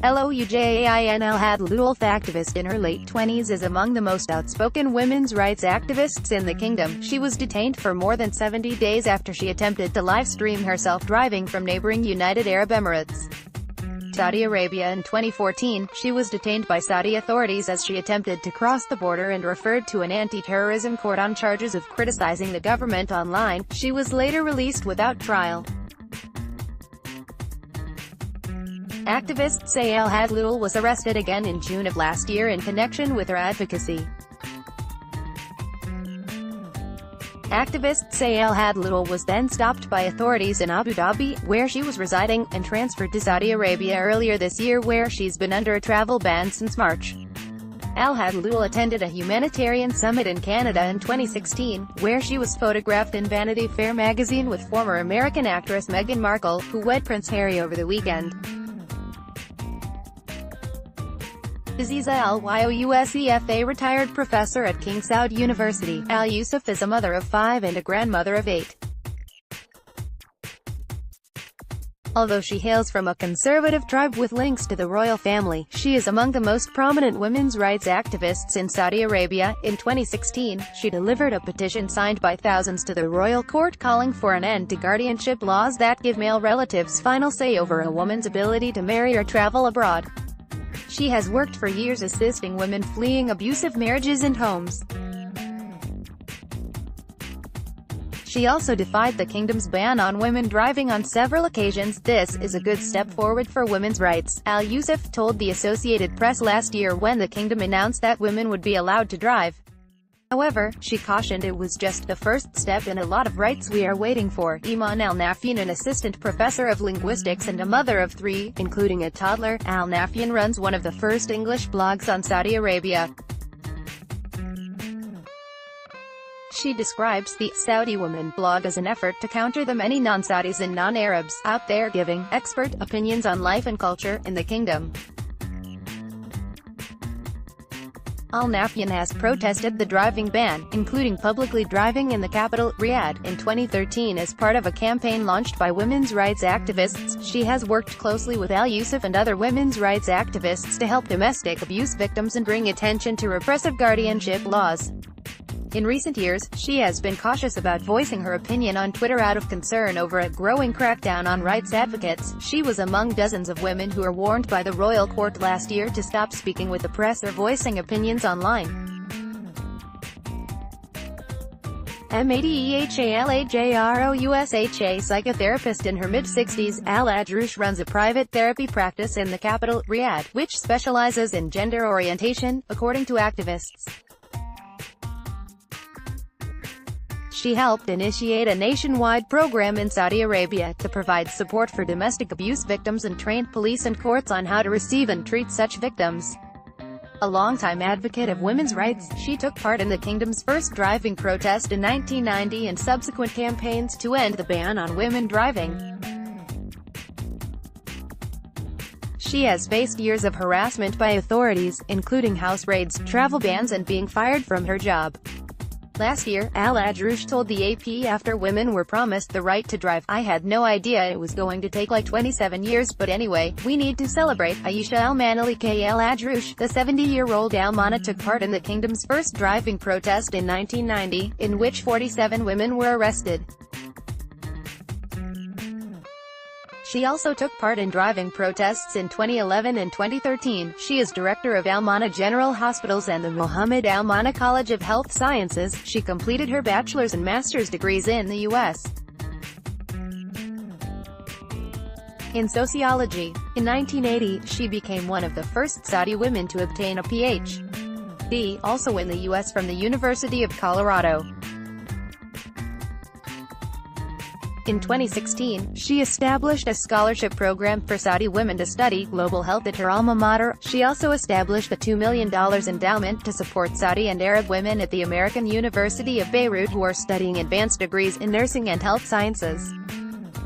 LOUJAIN al-Hathloul, activist in her late 20s, is among the most outspoken women's rights activists in the kingdom. She was detained for more than 70 days after she attempted to live-stream herself driving from neighboring United Arab Emirates, Saudi Arabia. In 2014, she was detained by Saudi authorities as she attempted to cross the border and referred to an anti-terrorism court on charges of criticizing the government online. She was later released without trial. Activists say al-Hathloul was arrested again in June of last year in connection with her advocacy. Activists say al-Hathloul was then stopped by authorities in Abu Dhabi, where she was residing, and transferred to Saudi Arabia earlier this year, where she's been under a travel ban since March. Al-Hathloul attended a humanitarian summit in Canada in 2016, where she was photographed in Vanity Fair magazine with former American actress Meghan Markle, who wed Prince Harry over the weekend. Aziza Al-Yousef, a retired professor at King Saud University, Al-Yousef is a mother of 5 and a grandmother of 8. Although she hails from a conservative tribe with links to the royal family, she is among the most prominent women's rights activists in Saudi Arabia. In 2016, she delivered a petition signed by thousands to the royal court calling for an end to guardianship laws that give male relatives final say over a woman's ability to marry or travel abroad. She has worked for years assisting women fleeing abusive marriages and homes. She also defied the kingdom's ban on women driving on several occasions. "This is a good step forward for women's rights," Al-Yousef told the Associated Press last year when the kingdom announced that women would be allowed to drive. However, she cautioned it was just the first step in a lot of rights we are waiting for. Iman Al-Nafyan, an assistant professor of linguistics and a mother of 3, including a toddler, Al-Nafyan runs one of the first English blogs on Saudi Arabia. She describes the Saudi Woman blog as an effort to counter the many non-Saudis and non-Arabs out there giving expert opinions on life and culture in the kingdom. Al-Nafyan has protested the driving ban, including publicly driving in the capital, Riyadh, in 2013 as part of a campaign launched by women's rights activists. She has worked closely with Al-Yousef and other women's rights activists to help domestic abuse victims and bring attention to repressive guardianship laws. In recent years, she has been cautious about voicing her opinion on Twitter out of concern over a growing crackdown on rights advocates. She was among dozens of women who were warned by the royal court last year to stop speaking with the press or voicing opinions online. Madehalajdroush, psychotherapist in her mid-60s, Al-Adroush runs a private therapy practice in the capital, Riyadh, which specializes in gender orientation, according to activists. She helped initiate a nationwide program in Saudi Arabia to provide support for domestic abuse victims and trained police and courts on how to receive and treat such victims. A longtime advocate of women's rights, she took part in the kingdom's first driving protest in 1990 and subsequent campaigns to end the ban on women driving. She has faced years of harassment by authorities, including house raids, travel bans and being fired from her job. Last year, Al-Adroush told the AP after women were promised the right to drive, "I had no idea it was going to take like 27 years, but anyway, we need to celebrate." Aisha Al-Manalik Al-Adroush, the 70-year-old Almana, took part in the kingdom's first driving protest in 1990, in which 47 women were arrested. She also took part in driving protests in 2011 and 2013. She is director of Al-Mana General Hospitals and the Mohammed Al-Mana College of Health Sciences. She completed her bachelor's and master's degrees in the U.S. in sociology. In 1980, she became one of the first Saudi women to obtain a Ph.D., also in the U.S. from the University of Colorado. In 2016, she established a scholarship program for Saudi women to study global health at her alma mater. She also established a $2 million endowment to support Saudi and Arab women at the American University of Beirut who are studying advanced degrees in nursing and health sciences.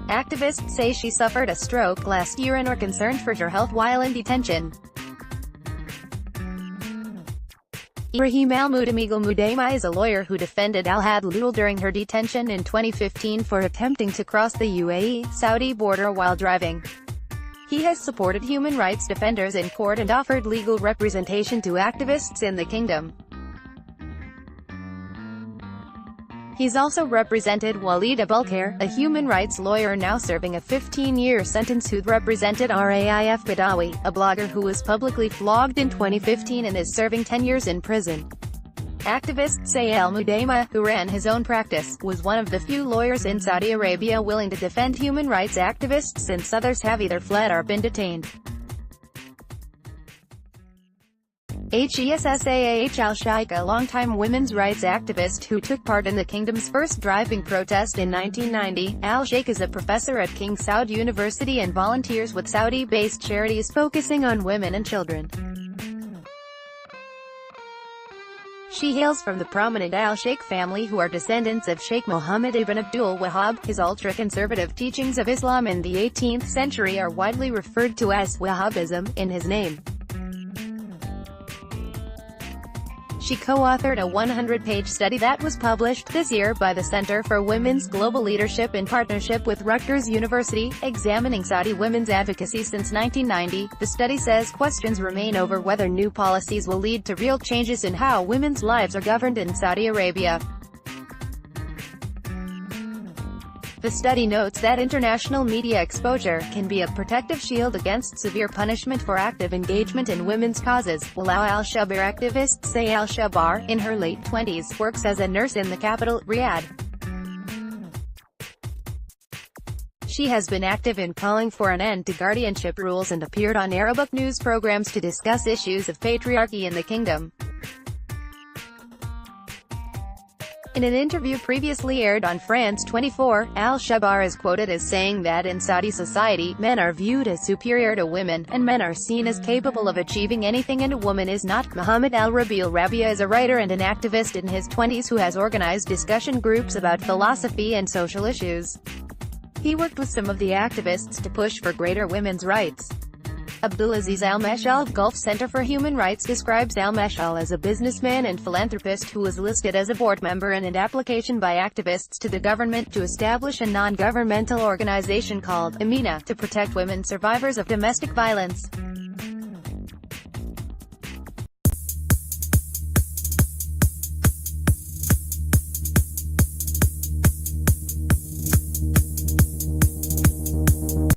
Activists say she suffered a stroke last year and are concerned for her health while in detention. Ibrahim Al-Mudamigul is a lawyer who defended al-Hathloul during her detention in 2015 for attempting to cross the UAE-Saudi border while driving. He has supported human rights defenders in court and offered legal representation to activists in the kingdom. He's also represented Walid Abulkhair, a human rights lawyer now serving a 15-year sentence who represented Raif Badawi, a blogger who was publicly flogged in 2015 and is serving 10 years in prison. Activist say al-Mudaima, who ran his own practice, was one of the few lawyers in Saudi Arabia willing to defend human rights activists since others have either fled or been detained. Hessaah al-Sheikh, a longtime women's rights activist who took part in the kingdom's first driving protest in 1990, al-Sheikh is a professor at King Saud University and volunteers with Saudi-based charities focusing on women and children. She hails from the prominent al-Sheikh family who are descendants of Sheikh Mohammed ibn Abdul Wahhab. His ultra-conservative teachings of Islam in the 18th century are widely referred to as Wahhabism, in his name. She co-authored a 100-page study that was published this year by the Center for Women's Global Leadership in partnership with Rutgers University, examining Saudi women's advocacy since 1990. The study says questions remain over whether new policies will lead to real changes in how women's lives are governed in Saudi Arabia. The study notes that international media exposure can be a protective shield against severe punishment for active engagement in women's causes. Alaa al-Shabar activist say al-Shabar, in her late 20s, works as a nurse in the capital, Riyadh. She has been active in calling for an end to guardianship rules and appeared on Arabic news programs to discuss issues of patriarchy in the kingdom. In an interview previously aired on France 24, al-Shabar is quoted as saying that in Saudi society, men are viewed as superior to women, and men are seen as capable of achieving anything and a woman is not. Mohammed al-Rabi'ul Rabia is a writer and an activist in his 20s who has organized discussion groups about philosophy and social issues. He worked with some of the activists to push for greater women's rights. Abdulaziz Al-Mashal of Gulf Center for Human Rights describes Al-Mashal as a businessman and philanthropist who was listed as a board member in an application by activists to the government to establish a non-governmental organization called Amina to protect women survivors of domestic violence.